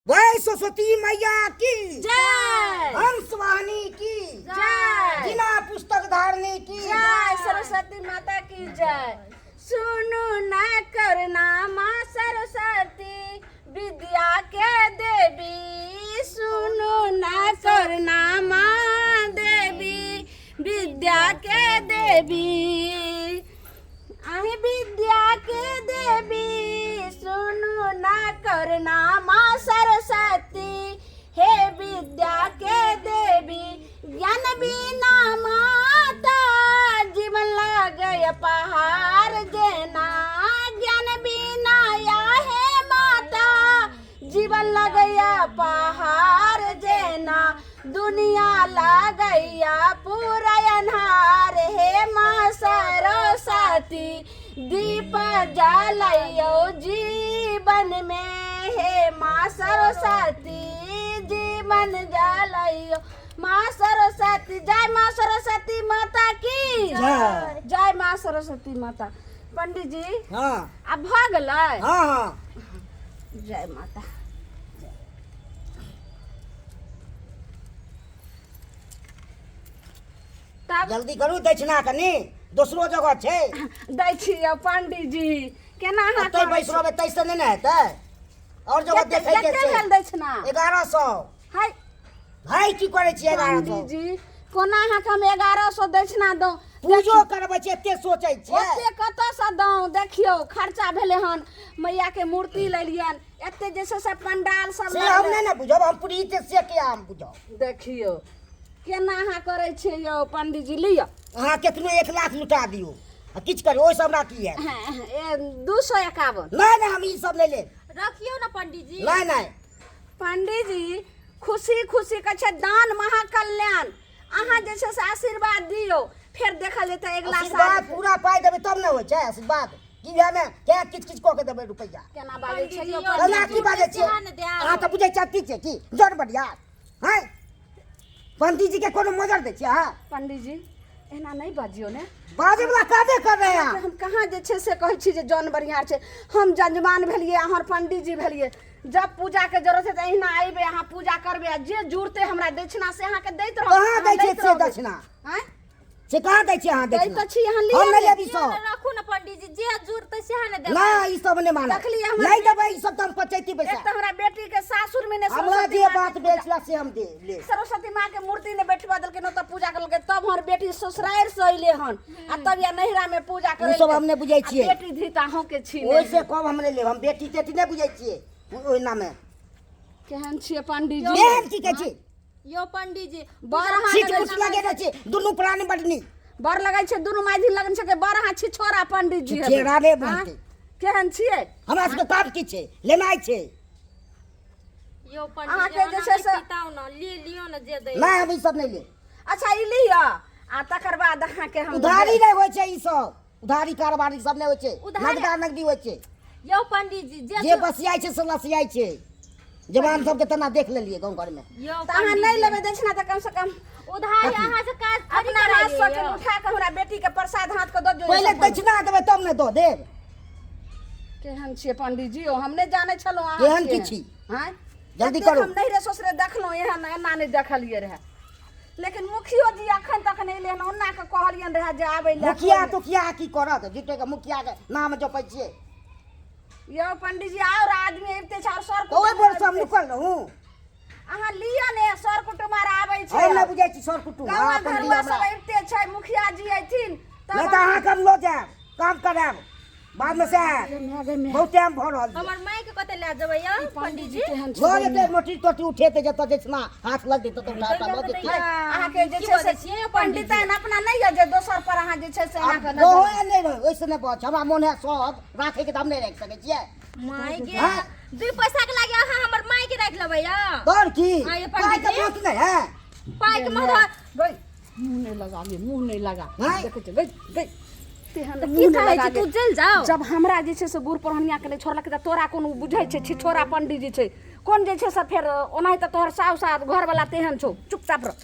वै सरस्वती मैया की जय। हंस वाहिनी की जय। बिना पुस्तक धारणी की जय। सरस्वती माता की जय। सुनो न करना माँ सरस्वती विद्या के देवी, सुनो न करना माँ देवी विद्या के देवी, आहे विद्या के देवी सुनो न करना माँ सरस्वती, हे विद्या के देवी ज्ञान बिना माता जीवन लगे पहाड़ जेना, ज्ञान बिना या है माता जीवन लगया पहाड़ जेना, दुनिया लगया पूरा अन्हार, हे माँ सरस्वती दीप जलायो जीवन में, हे माँ सरस्वती जीवन जलायो माँ सरस्वती। जय माँ सरस्वती माता की जय। जय माँ सरस्वती माता। पंडित जी हाँ अब भ गलै। हाँ हाँ जय माता। तब जल्दी करू दक्षिणा कनी दोसरो जगह छै दै छियै पंडित जी केना अहाँ तै बैसरो में तैसे नहीं न हेतै और जगह देखे के कते छै भेल दक्षिणा 1100 हाय भाई की करे छियै 1100 पंडित जी कोना अहाँके हम 1100 दक्षिणा दौ पूजो करबै छै एते सोचै छियै ओते कतऽ सँ दौ देखियौ खर्चा भेलै हन मैया के मूर्ति लेलियन एते जे छै से पंडाल सब से हम नहीं न बुझब हम पूरी से के हम बुझब देखियौ केना अहाँ करै छियै यौ पंडित जी लिअ अहाँ केतनो 1 लाख लुटा दियौ आ किछ करियो ओइ सब हमरा की है 251 नहीं नहीं हम ई सब नहीं लेब रखियौ ना पंडित जी। नहीं नहीं पंडित जी खुशी खुशी कहै छै दान महाकल्याण, अहाँ जे छै से आशीर्वाद दियौ फिर देखल जेतै अगला आशीर्वाद साल पूरा पाइ देबै तब न होइ छै आशीर्वाद की हमे क्या किछ किछ कऽ के देबै रुपैया केना बाजै छै यौ एना पंडित की जी। बाजै छियै अहाँ तऽ बुझै छियै की छै की जड़ बढ़िया हैं पंडित जी के कोनो मदद दै छियै अहाँ पंडित जी एना नहीं बाजियो ने बाजे वाला काजे कर रहे हैं हम कहाँ जे छै से कहै छी जे जौन बढ़िया छै हम जजमान भेलियै अहाँ पंडित जी भेलियै जब पूजा के जरूरत है त अहिना आइबे अहाँ पूजा करबे आ जे जुड़ते हमरा दक्षिणा से अहाँ के दैत रहब कहाँ दै छियै से दक्षिणा हैं से कहाँ दै छियै अहाँ दै दक्षिणा त छी अहाँ हम लिअ नहीं लेबी सब रखू ना पंडित जी जे जुड़ते से ने देब। ना ई सब नहीं मानब देखलियै हमरा नहीं देबै ई सब तो हम पचैती एक पैसा त हमरा बेटी के सासुर में ने हमरा सरस्वती जे माँ बात के बेचला से हम दे ले सरस्वती माँ के मूर्ति ने बैठवा देलकै न त पूजा करलकै तब हमर बेटी ससुराल से अइले हन आ तब या नहिरा में पूजा उ करे सब हम नहीं बुझै छियै बेटी धीता अहों के छी ओइ से कम हम नहीं लेब हम बेटी तेटी नहीं बुझै छियै ओइ नामे केहन छियै पंडित जी केहन की कहै छी यो पंडित जी बड़ सीट हाथ कुछ लगे रहै छी दुनू प्राणी बडनी बड़ लगै छै दुनू माइधी लगन छै के बड़ हाथ छी छोरा पंडित जी हेबै। चेहरा रे हाँ? बनते केहन छियै हमरा सबके काज की छै लेनाइ छै यो अहाँ पंडित के जी जे छै से पिताओ ना ले लियो ना जे दे। नहीं हम ई सब नहीं ले अच्छा ई लिअ आ तकर बाद अहाँ के हम उधारी नहीं होइ छै ई सब उधारी कारोबारी सब नहीं होइ छै उधारी- नगदा नगदी होइ छै यो पंडित जी जे बसियाइ छै से लसियाइ छै जवान सबके तना देख लेलियै गांव घर में यो त अहाँ नहीं लेबै दक्षिणा त कम से कम उधारी अहाँ से काज थोड़ी अपना हाथ से कराइए के उठा के हमरा बेटी के प्रसाद हाथ के दऽ दियौ पहिले दक्षिणा देबै तब ने दऽ देब केहन छियै पंडित जी हम नहीं जानै छलहुँ अहाँ केहन की छी हैं जल्दी एतेक करू। हम नहीं रे ससुरे देखलहुँ एहन एना नहीं देखलियै रहे लेकिन मुखियो जी अखन तक नहीं लेन ओना के कहलियन रहे जे आबै ले मुखिया तुखिया की करत झूठे के मुखिया के नाम जपै छियै यो पंडित जी और आदमी अबिते छै और सर तो ओइ पर से हम निकल रहूं अहाँ लिअ ने सर कुटुमार आबै छै हम नहीं बुझै छी सर कुटुम गाँव हां अपन घरवा दिया सब हमरा अबिते छै मुखिया जी अइथिन नहीं तो अहाँ कम लो जाएब काम कराएब बाद में से बहुत टाइम भऽ रहल छै हमर माई के कते ले जेबै यो पंडित जी घर एते मोटी टोटी उठेते जतऽ दक्षिणा हाथ लग देतऽ तऽ उठा लऽ देतै अहाँ के जे की छै बजै से छियै पंडितन अपना नहीं है जे दोसर पर अहाँ जे छै से अहाँ के वो नजर नहीं रह ओइसे नहीं पहुंच हमरा मोन है सब राखे के दाम नहीं रख सकै छियै माई के हाँ। 2 पैसा के लागे अहाँ हमर माई के राख लेबै यो तोर की हाँ, ये पाइ पंडित तऽ जी। बात नहीं है पाई के महरा गई मुंह नहीं लगा ले मुंह नहीं लगा हैं? देखै छै गई गई तेहन की मुंह नहीं कहै लगा छी तू ले। चल जाओ जब हमरा जे छै से बूढ़ पुरहनिया के छोड़लक त तोरा कोन बुझै छै छिछोरा पंडित जी छै कोन जे छै से फेर ओनाहि त तोहर साउ साथ घर वाला तेहन छौ चुपचाप रह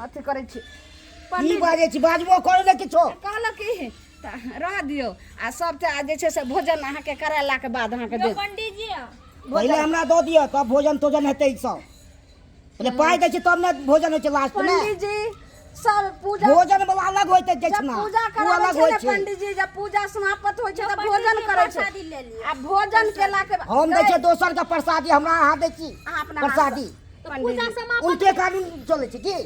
अथी करै छी की पंडित बाजै छी बाजबो करू ने किछो कहलक की त रह दियौ आ सब त जे छै से भोजन अहाँ के करेला के बाद अहाँ के यो दे पंडित जी पहले हमरा दो दियो तब भोजन तोजन हेतै ई सब पहले पाइ दै छी तब ने भोजन होइ छै लास्ट में पंडित जी सब पूजा भोजन वाला अलग होइते जब दक्षिणा पूजा वो कराबै अलग छै होइ ने छै पंडित जी जब पूजा समाप्त होइ छै तब भोजन करै छै प्रसादी ले लियो। आ भोजन केला के हम दै छियै दोसर के प्रसादी हमरा अहाँ दै छी अहाँ अपना प्रसादी तो पूजा समाप्त उनके कानून चलै छै की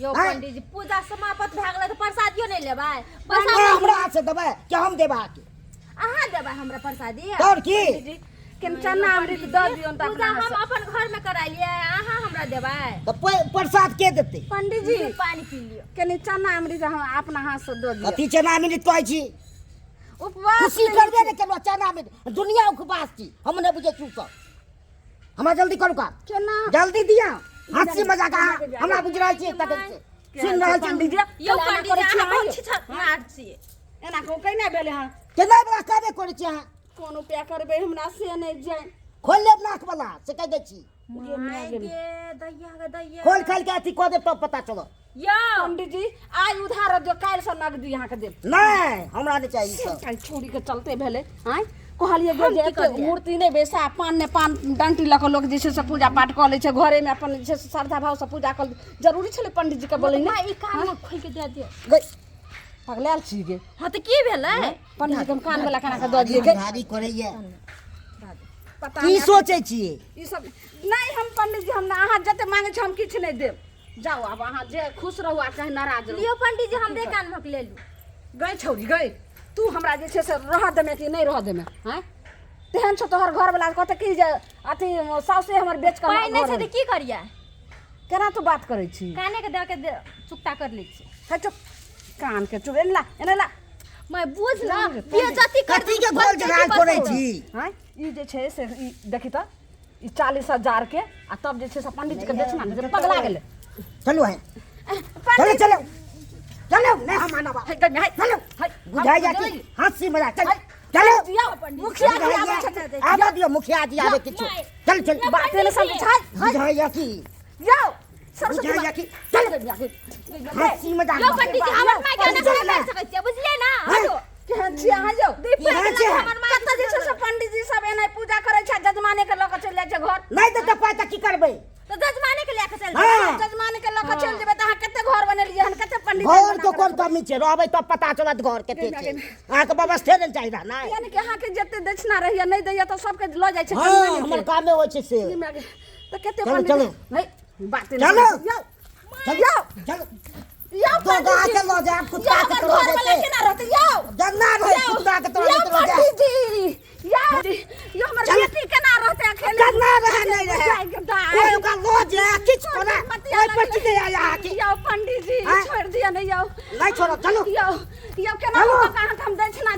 यो हैं? पंडित जी पूजा समाप्त भए गेलै तो प्रसादियो नहीं लेबै अहाँ प्रसादी हमरा हाथ से देबै कि हम देबै अहाँके अहाँ देबै हमरा प्रसादी तोर की जी केन चन्ना अमृत दऽ दियौन तऽ पूजा अपना हम अपन घर में करालिए अहाँ हमरा देबै तो प्रसाद के देतै पंडित जी पानी पी लियो केन चन्ना अमृत हम अपना हाथ से दऽ दियौ अथी चना मिनट कहै छी उपवास खुशी नहीं करबे ने केलो चना मिनट दुनिया उपवास छी हम ने बुझे छी सब हमरा जल्दी करू का केना जल्दी दिया हंसी मजाक हमरा बुझ रहल छी तक से सुन रहल छी पंडित जी यो कल्याण पंडित जी करै छी अहाँ अहाँ बहुत छछनाट छियै एना को कहिना भेले हँ केना बला काबे करै छी अहाँ कोन उपाय करबै हमरा से नहीं जाय खोल ले नाक वाला से कह दै छी माय गे दैया खोल खाल के अथी कह दे तब पता चलो यो पंडित जी आज उधार दियौ काल्हि से नगदी अहाँ के देब नहीं हमरा नहीं चाहिए सब काल्हि छोड़ी के चलते भेले हैं कहलिए गे हम जे की एते करियै? मूर्ति नहीं बेसा पान ने पान डंटी लऽ के लोग जे छै से पूजा पाठ कऽ लै छै घरे में अपन जे छै से श्रद्धा भाव से पूजा कर जरूरी छलै पंडित जी के बोलै माय ने ई कान खोल के दे दियो गई पगलायल छी गे हां त की भेलै पंडित जी के हम कान वाला केना के दऽ दिए गे भारी करे ये पता की नहीं सोचे छिए ई सब नहीं हम पंडित जी हम ना अहाँ जते मांगे छै हम किछ नहीं देब जाओ अब अहाँ जे खुश रहू आ चाहे नाराज रहू लियो पंडित जी हमरे कान में ले लू गई छौरी गई तू हमरा जे छै से रह देमे कि नहीं रह देमे हैं तेहन छौ तोहर घर वाला कहते कि जे अथी साउसे हमर बेच कर पाई नहीं छै त की करिया केना तू बात करै छी काने के दे के चुकता कर लै छी है चुप कान के चुप एने ला मैं बुझ ना बेइज्जती कर कथी के गोल जगाल करे छी हैं ई जे छै से ई देखी त ई 40,000 के आ तब जे छै से पंडित जी के बेचना जे पगला गेले चलो है चलो पंडित चलो चलो नहीं हम आना बा है कन्या है चलो है बुझाई जाती हंसी मजाक चल चलो दिया मुखिया जी आबै छथि आबा दियो मुखिया जी आबे किछु चल चल बात ने समझाई बुझाई जाती यो सरस्वती बुझाई जाती चल हंसी मजाक यो पंडित जी हमर माय के ना कर सकै छियै बुझलियै ना हटो केहन छी अहाँ यौ केहन छी हमर माय कतऽ जे छै से पंडित जी सब एनाइ पूजा करै छै जजमाने के लऽ कऽ चलि जाइ छै घर नहीं तो पाई त की करबै तो जजमाने के लेके चल हाँ। जजमाने के लऽ कऽ चलि जेबै तऽ अहाँ कते घर बनेलियै हन कते पंडित घर तो कोन कमी छै रहबै तब पता चलत घर कते छै अहाँ के व्यवस्थे नहीं चाहिए ना यानी कि अहाँ के जते दक्षिणा रहैया नहीं दैया तऽ सबके लऽ जाइ छै हां जजमाने हमर के। काम में होय छै से ई मे आगे- तऽ कते चलो, पंडित चलो। नहीं बात नहीं चलो। यौ चलो चलो यौ तो गा के लो जा कुत्ता के घर तरह वाला देते केना रहतै यौ जन्ना रहे कुत्ता के तरह यौ देते लो जा पंडित जी यौ हमर चलो। बेटी केना रहतै अकेले जन्ना रहे नहीं रहे जाय के दाय। ओए का लो जा किछ कोना ओए पट्टी दे आया की यौ पंडित जी हाँ? छोड़ दिया नहीं यौ नहीं छोड़ो चलो यौ यौ केना चलो। होगा कहाँ हम दै छना